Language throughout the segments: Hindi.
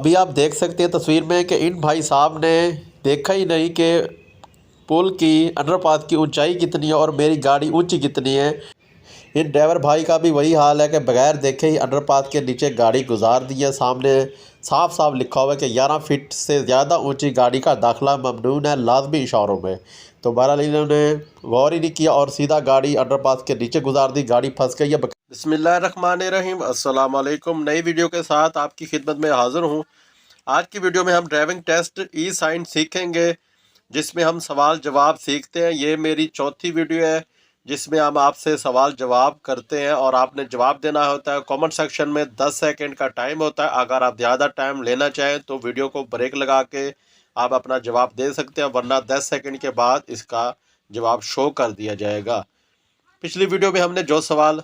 अभी आप देख सकते हैं तस्वीर में कि इन भाई साहब ने देखा ही नहीं कि पुल की अंडरपाथ की ऊंचाई कितनी है और मेरी गाड़ी ऊंची कितनी है। इन ड्राइवर भाई का भी वही हाल है कि बगैर देखे ही अंडरपाथ के नीचे गाड़ी गुजार दी है। सामने साफ साफ लिखा हुआ है कि 11 फीट से ज़्यादा ऊंची गाड़ी का दाखिला ममनून है लाजमी इशारों में। तो बहरहाल इन्होंने गौर ही नहीं किया और सीधा गाड़ी अंडरपाथ के नीचे गुजार दी, गाड़ी फंस गई है। बिस्मिल्लाहिर्रहमानिर्रहीम, अस्सलाम वालेकुम। नई वीडियो के साथ आपकी खिदमत में हाज़िर हूँ। आज की वीडियो में हम ड्राइविंग टेस्ट ई साइन सीखेंगे, जिसमें हम सवाल जवाब सीखते हैं। ये मेरी चौथी वीडियो है जिसमें हम आपसे सवाल जवाब करते हैं और आपने जवाब देना होता है। कमेंट सेक्शन में 10 सेकंड का टाइम होता है। अगर आप ज़्यादा टाइम लेना चाहें तो वीडियो को ब्रेक लगा के आप अपना जवाब दे सकते हैं, वरना 10 सेकंड के बाद इसका जवाब शो कर दिया जाएगा। पिछली वीडियो में हमने जो सवाल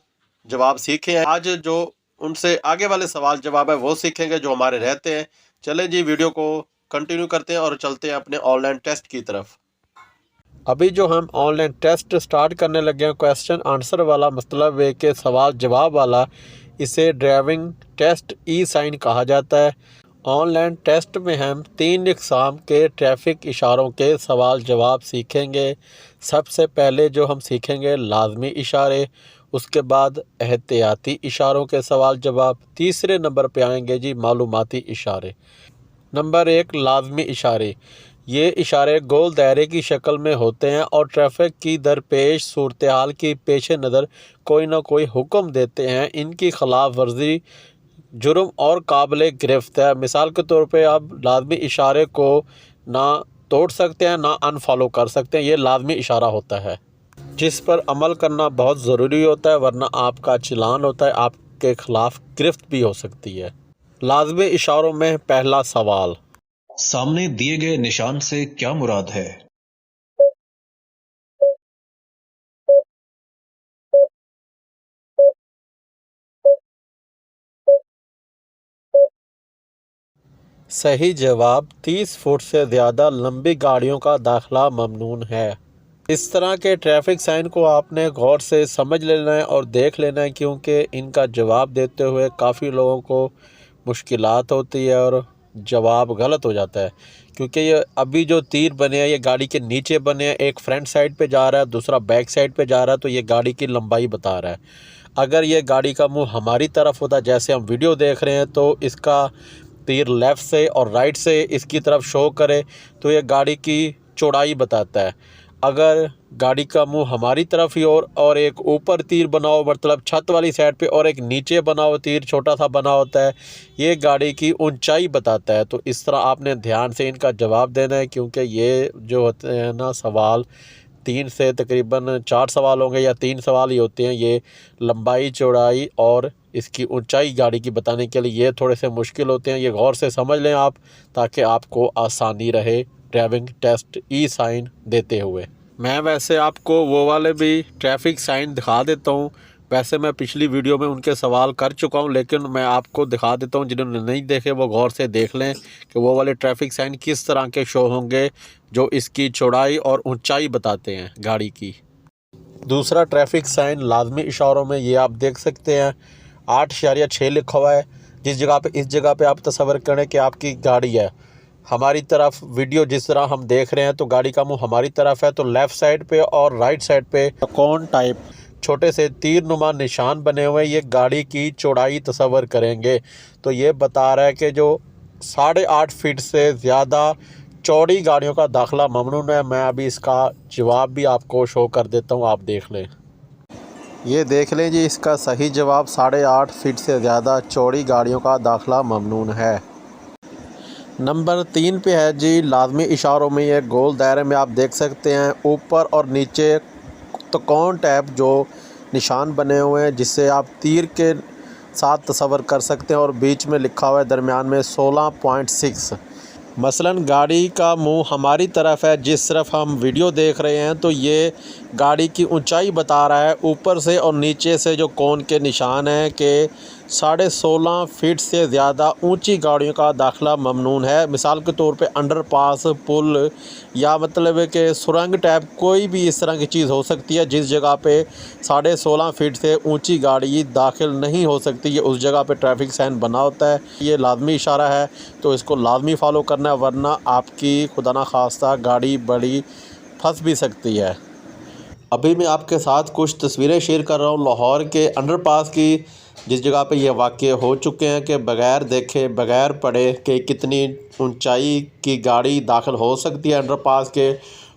जवाब सीखे हैं, आज जो उनसे आगे वाले सवाल जवाब है वो सीखेंगे जो हमारे रहते हैं। चलें जी, वीडियो को कंटिन्यू करते हैं और चलते हैं अपने ऑनलाइन टेस्ट की तरफ। अभी जो हम ऑनलाइन टेस्ट स्टार्ट करने लगे हैं, क्वेश्चन आंसर वाला, मतलब है कि सवाल जवाब वाला, इसे ड्राइविंग टेस्ट ई साइन कहा जाता है। ऑनलाइन टेस्ट में हम 3 इक़साम के ट्रैफिक इशारों के सवाल जवाब सीखेंगे। सबसे पहले जो हम सीखेंगे लाजमी इशारे, उसके बाद एहतियाती इशारों के सवाल जवाब, तीसरे नंबर पे आएंगे जी मालूमाती इशारे। नंबर 1, लाजमी इशारे। ये इशारे गोल दायरे की शक्ल में होते हैं और ट्रैफिक की दरपेश सूरत हाल की पेश नज़र कोई ना कोई हुक्म देते हैं। इनकी खिलाफ वर्जी जुर्म और काबिल गिरफ्त है। मिसाल के तौर पे आप लाजमी इशारे को ना तोड़ सकते हैं ना अनफॉलो कर सकते हैं। ये लाजमी इशारा होता है जिस पर अमल करना बहुत ज़रूरी होता है, वरना आपका चालान होता है, आपके ख़िलाफ़ गिरफ्त भी हो सकती है। लाजमी इशारों में पहला सवाल, सामने दिए गए निशान से क्या मुराद है? सही जवाब 30 फुट से ज़्यादा लंबी गाड़ियों का दाखिला ममनून है। इस तरह के ट्रैफिक साइन को आपने गौर से समझ लेना है और देख लेना है, क्योंकि इनका जवाब देते हुए काफ़ी लोगों को मुश्किलात होती है और जवाब गलत हो जाता है। क्योंकि ये अभी जो तीर बने हैं ये गाड़ी के नीचे बने हैं, एक फ्रंट साइड पे जा रहा है, दूसरा बैक साइड पे जा रहा है, तो ये गाड़ी की लंबाई बता रहा है। अगर ये गाड़ी का मुंह हमारी तरफ होता, जैसे हम वीडियो देख रहे हैं, तो इसका तीर लेफ़्ट से और राइट से इसकी तरफ शो करे तो ये गाड़ी की चौड़ाई बताता है। अगर गाड़ी का मुंह हमारी तरफ ही और एक ऊपर तीर बना हो, मतलब छत वाली साइड पे, और एक नीचे बना हो तीर छोटा सा बना होता है, ये गाड़ी की ऊंचाई बताता है। तो इस तरह आपने ध्यान से इनका जवाब देना है, क्योंकि ये जो होते हैं ना सवाल, 3 से तकरीबन 4 सवाल होंगे या 3 सवाल ही होते हैं। ये लंबाई, चौड़ाई और इसकी ऊंचाई गाड़ी की बताने के लिए ये थोड़े से मुश्किल होते हैं। ये गौर से समझ लें आप, ताकि आपको आसानी रहे ड्राइविंग टेस्ट ई साइन देते हुए। मैं वैसे आपको वो वाले भी ट्रैफिक साइन दिखा देता हूँ। वैसे मैं पिछली वीडियो में उनके सवाल कर चुका हूँ, लेकिन मैं आपको दिखा देता हूँ। जिन्होंने नहीं देखे वो गौर से देख लें कि वो वाले ट्रैफिक साइन किस तरह के शो होंगे जो इसकी चौड़ाई और ऊंचाई बताते हैं गाड़ी की। दूसरा ट्रैफिक साइन लाजमी इशारों में ये आप देख सकते हैं 8.6 लिखा हुआ है। जिस जगह पे, इस जगह पे आप तसव्वुर करें कि आपकी गाड़ी है हमारी तरफ, वीडियो जिस तरह हम देख रहे हैं तो गाड़ी का मुंह हमारी तरफ है, तो लेफ़्ट साइड पे और राइट साइड पे कौन टाइप छोटे से तीर नुमा निशान बने हुए हैं। ये गाड़ी की चौड़ाई तसव्वुर करेंगे तो ये बता रहा है कि जो 8.5 फीट से ज़्यादा चौड़ी गाड़ियों का दाखिला ममनून है। मैं अभी इसका जवाब भी आपको शो कर देता हूँ, आप देख लें। ये देख लें जी, इसका सही जवाब 8.5 फीट से ज़्यादा चौड़ी गाड़ियों का दाखिला ममनून है। नंबर 3 पे है जी लाजमी इशारों में ये गोल दायरे में आप देख सकते हैं ऊपर और नीचे त्रिकोण टाइप जो निशान बने हुए हैं, जिससे आप तीर के साथ तसव्वुर कर सकते हैं, और बीच में लिखा हुआ है दरमियान में 16.6। मसलन गाड़ी का मुंह हमारी तरफ है, जिस तरफ हम वीडियो देख रहे हैं, तो ये गाड़ी की ऊंचाई बता रहा है ऊपर से और नीचे से जो कोन के निशान हैं कि 16.5 फीट से ज़्यादा ऊंची गाड़ियों का दाखिला ममनून है। मिसाल के तौर पे अंडरपास, पुल या मतलब है कि सुरंग टाइप कोई भी इस तरह की चीज़ हो सकती है जिस जगह पे 16.5 फीट से ऊंची गाड़ी दाखिल नहीं हो सकती, ये उस जगह पे ट्रैफिक साइन बना होता है। ये लाजमी इशारा है, तो इसको लाजमी फ़ॉलो करना है, वरना आपकी खुदा ना खास्ता गाड़ी बड़ी फंस भी सकती है। अभी मैं आपके साथ कुछ तस्वीरें शेयर कर रहा हूँ लाहौर के अंडरपास की, जिस जगह पे ये वाक़ये हो चुके हैं कि बग़ैर देखे बग़ैर पढ़े कि कितनी ऊंचाई की गाड़ी दाखिल हो सकती है अंडरपास के।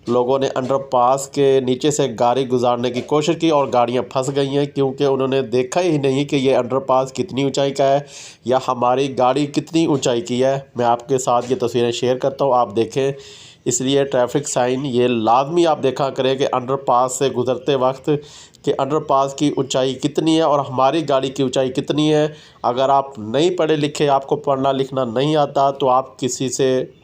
लोगों ने अंडरपास के नीचे से गाड़ी गुजारने की कोशिश की और गाड़ियां फंस गई हैं, क्योंकि उन्होंने देखा ही नहीं कि ये अंडरपास कितनी ऊंचाई का है या हमारी गाड़ी कितनी ऊंचाई की है। मैं आपके साथ ये तस्वीरें शेयर करता हूँ, आप देखें। इसलिए ट्रैफिक साइन ये लाजमी आप देखा करें कि अंडरपास से गुज़रते वक्त कि अंडरपास की ऊंचाई कितनी है और हमारी गाड़ी की ऊंचाई कितनी है। अगर आप नहीं पढ़े लिखे, आपको पढ़ना लिखना नहीं आता, तो आप किसी से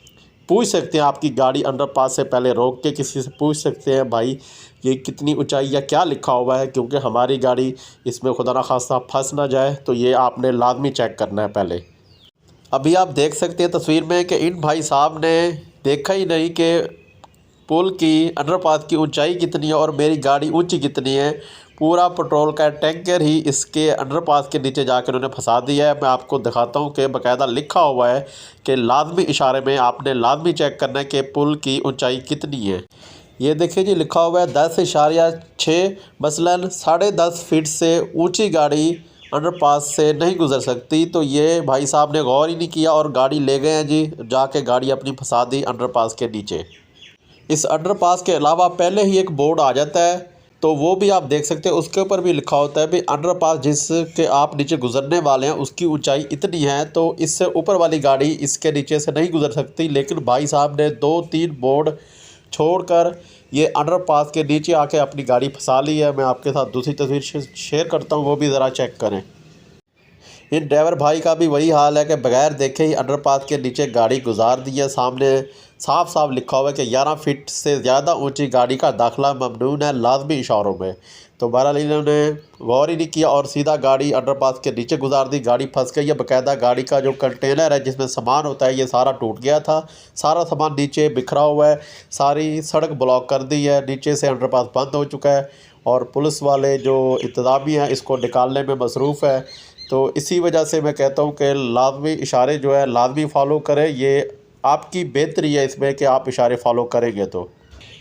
पूछ सकते हैं, आपकी गाड़ी अंडरपास से पहले रोक के किसी से पूछ सकते हैं, भाई ये कितनी ऊंचाई या क्या लिखा हुआ है, क्योंकि हमारी गाड़ी इसमें खुदा ना खास्ता फंस ना जाए। तो ये आपने लाजमी चेक करना है पहले। अभी आप देख सकते हैं तस्वीर में कि इन भाई साहब ने देखा ही नहीं कि पुल की अंडरपास की ऊंचाई कितनी है और मेरी गाड़ी ऊंची कितनी है। पूरा पेट्रोल का टैंकर ही इसके अंडरपास के नीचे जाकर उन्होंने फंसा दिया है। मैं आपको दिखाता हूँ कि बाकायदा लिखा हुआ है कि लाजमी इशारे में आपने लाजमी चेक करना है कि पुल की ऊंचाई कितनी है। ये देखिए जी, लिखा हुआ है 10.6, मसलन 10.5 फीट से ऊंची गाड़ी अंडरपास से नहीं गुजर सकती। तो ये भाई साहब ने गौर ही नहीं किया और गाड़ी ले गए हैं जी, जाके गाड़ी अपनी फंसा दी अंडरपास के नीचे। इस अंडरपास के अलावा पहले ही एक बोर्ड आ जाता है, तो वो भी आप देख सकते हैं, उसके ऊपर भी लिखा होता है भी अंडरपास जिसके आप नीचे गुजरने वाले हैं उसकी ऊंचाई इतनी है, तो इससे ऊपर वाली गाड़ी इसके नीचे से नहीं गुजर सकती। लेकिन भाई साहब ने 2-3 बोर्ड छोड़कर ये अंडरपास के नीचे आके अपनी गाड़ी फंसा ली है। मैं आपके साथ दूसरी तस्वीर शेयर करता हूँ, वो भी ज़रा चेक करें। इन ड्राइवर भाई का भी वही हाल है कि बगैर देखे ही अंडरपास के नीचे गाड़ी गुजार दी है। सामने साफ साफ लिखा हुआ है कि 11 फीट से ज़्यादा ऊंची गाड़ी का दाखिला ममनून है लाजमी इशारों में। तो बहरहाल इन्होंने गौर ही नहीं किया और सीधा गाड़ी अंडरपास के नीचे गुजार दी, गाड़ी फंस गई है। बाकायदा गाड़ी का जो कंटेनर है जिसमें सामान होता है ये सारा टूट गया था, सारा सामान नीचे बिखरा हुआ है, सारी सड़क ब्लॉक कर दी है, नीचे से अंडरपास बंद हो चुका है और पुलिस वाले जो इंतज़ामिया हैं इसको निकालने में मसरूफ़ है। तो इसी वजह से मैं कहता हूँ कि लाजमी इशारे जो है लाजमी फ़ॉलो करें, ये आपकी बेहतरी है इसमें कि आप इशारे फ़ॉलो करेंगे। तो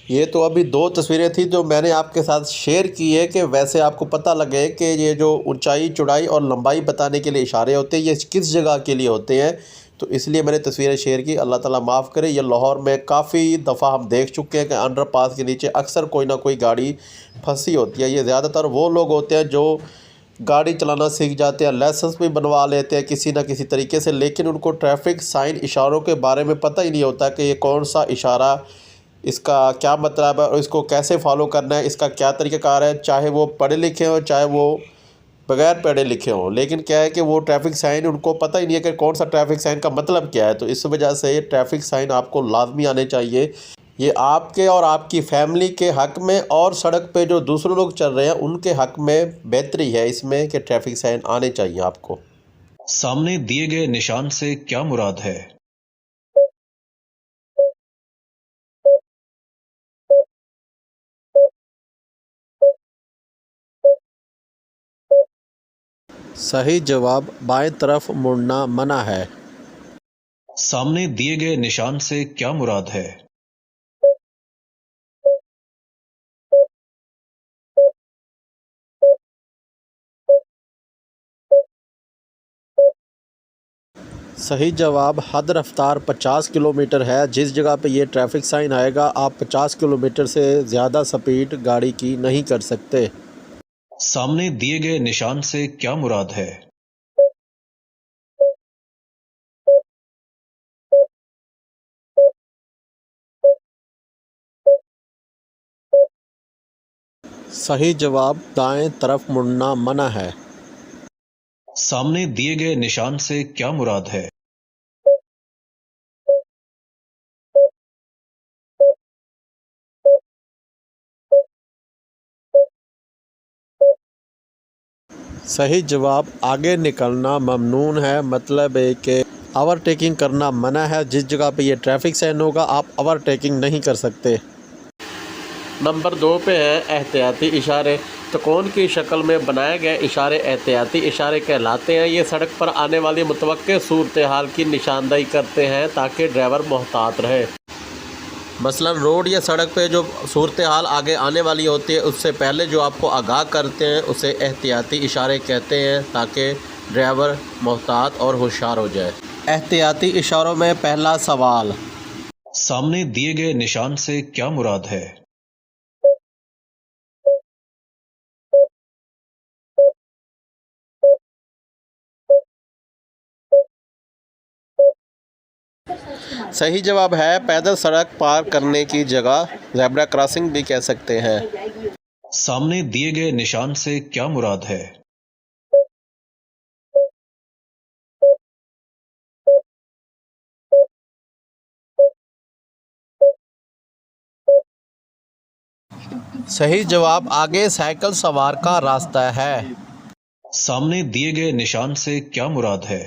ये तो अभी 2 तस्वीरें थी जो मैंने आपके साथ शेयर की है कि वैसे आपको पता लगे कि ये जो ऊंचाई, चौड़ाई और लंबाई बताने के लिए इशारे होते हैं ये किस जगह के लिए होते हैं, तो इसलिए मैंने तस्वीरें शेयर की। अल्लाह ताला माफ़ करे। ये लाहौर में काफ़ी दफ़ा हम देख चुके हैं कि अंडरपास के नीचे अक्सर कोई ना कोई गाड़ी फंसी होती है। ये ज़्यादातर वो लोग होते हैं जो गाड़ी चलाना सीख जाते हैं, लाइसेंस भी बनवा लेते हैं किसी ना किसी तरीके से, लेकिन उनको ट्रैफिक साइन इशारों के बारे में पता ही नहीं होता कि ये कौन सा इशारा, इसका क्या मतलब है और इसको कैसे फॉलो करना है, इसका क्या तरीक़ाकार है। चाहे वो पढ़े लिखे हों, चाहे वो बगैर पढ़े लिखे हों, लेकिन क्या है कि वो ट्रैफिक साइन उनको पता ही नहीं है कि कौन सा ट्रैफिक साइन का मतलब क्या है। तो इस वजह से ट्रैफिक साइन आपको लाजमी आने चाहिए। ये आपके और आपकी फैमिली के हक़ में और सड़क पे जो दूसरे लोग चल रहे हैं उनके हक़ में बेहतरी है इसमें कि ट्रैफिक साइन आने चाहिए आपको। सामने दिए गए निशान से क्या मुराद है? सही जवाब बाएं तरफ मुड़ना मना है। सामने दिए गए निशान से क्या मुराद है? सही जवाब हद रफ्तार 50 किलोमीटर है। जिस जगह पे ये ट्रैफिक साइन आएगा आप 50 किलोमीटर से ज़्यादा स्पीड गाड़ी की नहीं कर सकते। सामने दिए गए निशान से क्या मुराद है? सही जवाब दाएं तरफ मुड़ना मना है। सामने दिए गए निशान से क्या मुराद है? सही जवाब आगे निकलना ममनून है, मतलब है कि ओवरटेकिंग करना मना है। जिस जगह पे ये ट्रैफिक साइन होगा आप ओवरटेकिंग नहीं कर सकते। नंबर 2 पे है एहतियाती इशारे। तो कौन की शक्ल में बनाए गए इशारे एहतियाती इशारे कहलाते हैं। ये सड़क पर आने वाली मुतवक्के सूरत हाल की निशानदेही करते हैं ताकि ड्राइवर मोहतात रहे। मसलन रोड या सड़क पे जो सूरत हाल आगे आने वाली होती है उससे पहले जो आपको आगाह करते हैं उसे एहतियाती इशारे कहते हैं ताकि ड्राइवर मोहतात और होशियार हो जाए। एहतियाती इशारों में पहला सवाल, सामने दिए गए निशान से क्या मुराद है? सही जवाब है पैदल सड़क पार करने की जगह, ज़ेब्रा क्रॉसिंग भी कह सकते हैं। सामने दिए गए निशान से क्या मुराद है? सही जवाब आगे साइकिल सवार का रास्ता है। सामने दिए गए निशान से क्या मुराद है?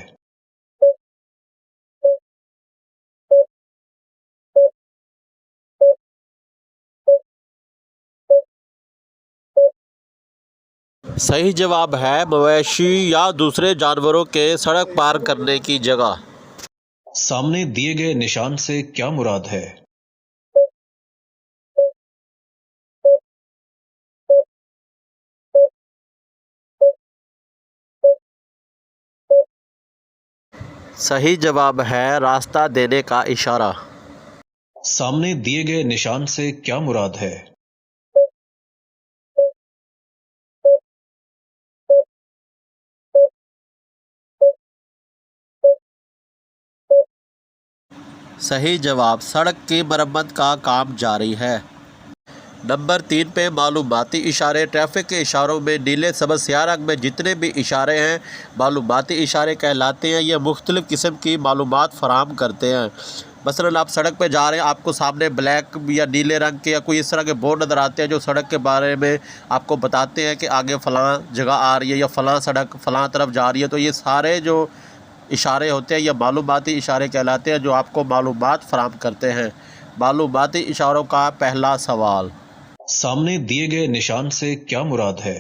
सही जवाब है मवेशी या दूसरे जानवरों के सड़क पार करने की जगह। सामने दिए गए निशान से क्या मुराद है? सही जवाब है रास्ता देने का इशारा। सामने दिए गए निशान से क्या मुराद है? सही जवाब सड़क की मरम्मत का काम जारी है। नंबर 3 पे मालूमाती इशारे। ट्रैफिक के इशारों में नीले सब्ज़ स्याह रंग में जितने भी इशारे हैं मालूमाती इशारे कहलाते हैं। ये मुख्तलिफ़ किस्म की मालूमात फ़राहम करते हैं। मसलन आप सड़क पे जा रहे हैं, आपको सामने ब्लैक या नीले रंग के या कोई इस तरह के बोर्ड नज़र आते हैं जो सड़क के बारे में आपको बताते हैं कि आगे फ़लाँ जगह आ रही है या फ़लाँ सड़क फ़लाँ तरफ जा रही है। तो ये सारे जो इशारे होते हैं ये मालूमाती इशारे कहलाते हैं जो आपको मालूमात फ़राहम करते हैं। मालूमाती इशारों का पहला सवाल, सामने दिए गए निशान से क्या मुराद है?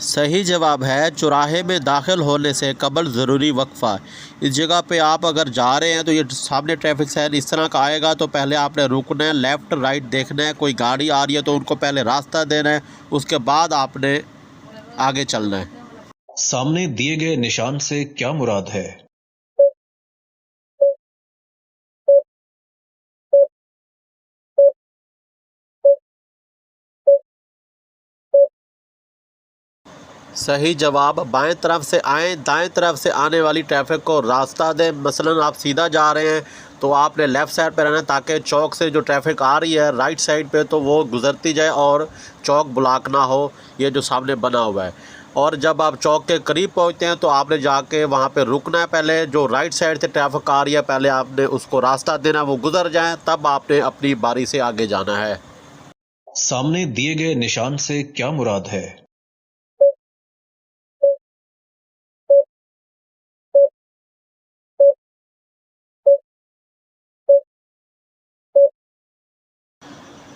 सही जवाब है चौराहे में दाखिल होने से कबल ज़रूरी वक्फ़ा। इस जगह पे आप अगर जा रहे हैं तो ये सामने ट्रैफिक साइन इस तरह का आएगा तो पहले आपने रुकना है, लेफ़्ट राइट देखना है, कोई गाड़ी आ रही है तो उनको पहले रास्ता देना है, उसके बाद आपने आगे चलना है। सामने दिए गए निशान से क्या मुराद है? सही जवाब बाएं तरफ से आएँ, दाएं तरफ से आने वाली ट्रैफिक को रास्ता दें। मसलन आप सीधा जा रहे हैं तो आपने लेफ़्ट साइड पे रहना है ताकि चौक से जो ट्रैफिक आ रही है राइट साइड पे तो वो गुज़रती जाए और चौक ब्लॉक ना हो, ये जो सामने बना हुआ है। और जब आप चौक के करीब पहुंचते हैं तो आपने जाके वहां पे रुकना है। पहले जो राइट साइड से ट्रैफिक आ रही है पहले आपने उसको रास्ता देना, वो गुज़र जाए, तब आपने अपनी बारी से आगे जाना है। सामने दिए गए निशान से क्या मुराद है?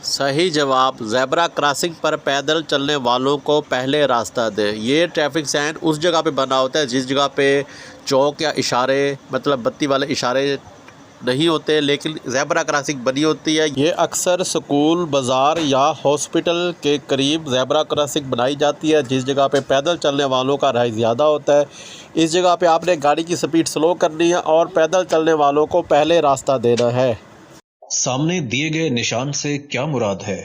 सही जवाब ज़ेब्रा क्रॉसिंग पर पैदल चलने वालों को पहले रास्ता दें। ये ट्रैफिक साइन उस जगह पे बना होता है जिस जगह पे चौक या इशारे मतलब बत्ती वाले इशारे नहीं होते, लेकिन ज़ेब्रा क्रॉसिंग बनी होती है। ये अक्सर स्कूल, बाज़ार या हॉस्पिटल के करीब ज़ेब्रा क्रॉसिंग बनाई जाती है जिस जगह पे पैदल चलने वालों का राय ज़्यादा होता है। इस जगह पे आपने गाड़ी की स्पीड स्लो करनी है और पैदल चलने वालों को पहले रास्ता देना है। सामने दिए गए निशान से क्या मुराद है?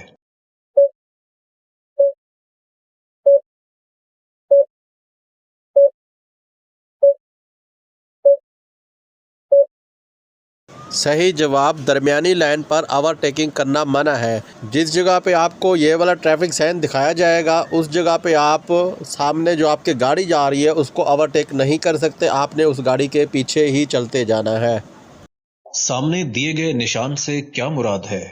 सही जवाब दरमियानी लाइन पर ओवरटेकिंग करना मना है। जिस जगह पे आपको ये वाला ट्रैफिक साइन दिखाया जाएगा उस जगह पे आप सामने जो आपकी गाड़ी जा रही है उसको ओवरटेक नहीं कर सकते, आपने उस गाड़ी के पीछे ही चलते जाना है। सामने दिए गए निशान से क्या मुराद है?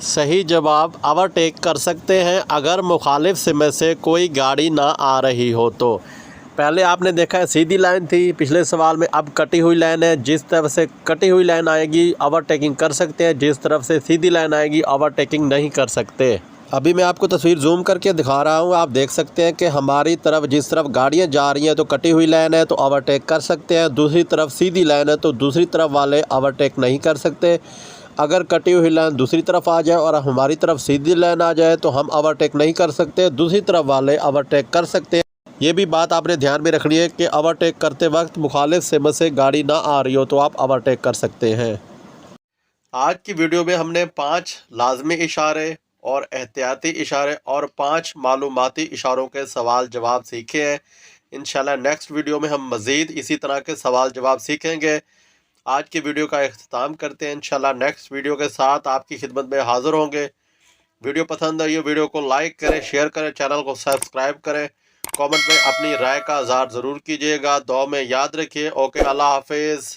सही जवाब ओवरटेक कर सकते हैं अगर मुखालिफ सिमे से कोई गाड़ी ना आ रही हो तो। पहले आपने देखा है सीधी लाइन थी पिछले सवाल में, अब कटी हुई लाइन है। जिस तरफ से कटी हुई लाइन आएगी ओवरटेकिंग कर सकते हैं, जिस तरफ से सीधी लाइन आएगी ओवरटेकिंग नहीं कर सकते। अभी मैं आपको तस्वीर जूम करके दिखा रहा हूँ, आप देख सकते हैं कि हमारी तरफ जिस तरफ गाड़ियाँ जा रही हैं तो कटी हुई लाइन है तो ओवरटेक कर सकते हैं, दूसरी तरफ सीधी लाइन है तो दूसरी तरफ वाले ओवरटेक नहीं कर सकते। अगर कटी हुई लाइन दूसरी तरफ आ जाए और हमारी तरफ सीधी लाइन आ जाए तो हम ओवरटेक नहीं कर सकते, दूसरी तरफ वाले ओवरटेक कर सकते हैं। ये भी बात आपने ध्यान में रखनी है कि ओवरटेक करते वक्त मुखालिफ सिम से गाड़ी ना आ रही हो तो आप ओवरटेक कर सकते हैं। आज की वीडियो में हमने 5 लाजमी इशारे और एहतियाती इशारे और 5 मालूमाती इशारों के सवाल जवाब सीखे हैं। इंशाल्लाह नेक्स्ट वीडियो में हम मज़ीद इसी तरह के सवाल जवाब सीखेंगे। आज की वीडियो का इख्तिताम करते हैं। इंशाल्लाह नेक्स्ट वीडियो के साथ आपकी खिदमत में हाज़िर होंगे। वीडियो पसंद आई हो वीडियो को लाइक करें, शेयर करें, चैनल को सब्सक्राइब करें, कमेंट में अपनी राय का इज़हार ज़रूर कीजिएगा। दुआ में याद रखिए। ओके, अल्लाह हाफिज़।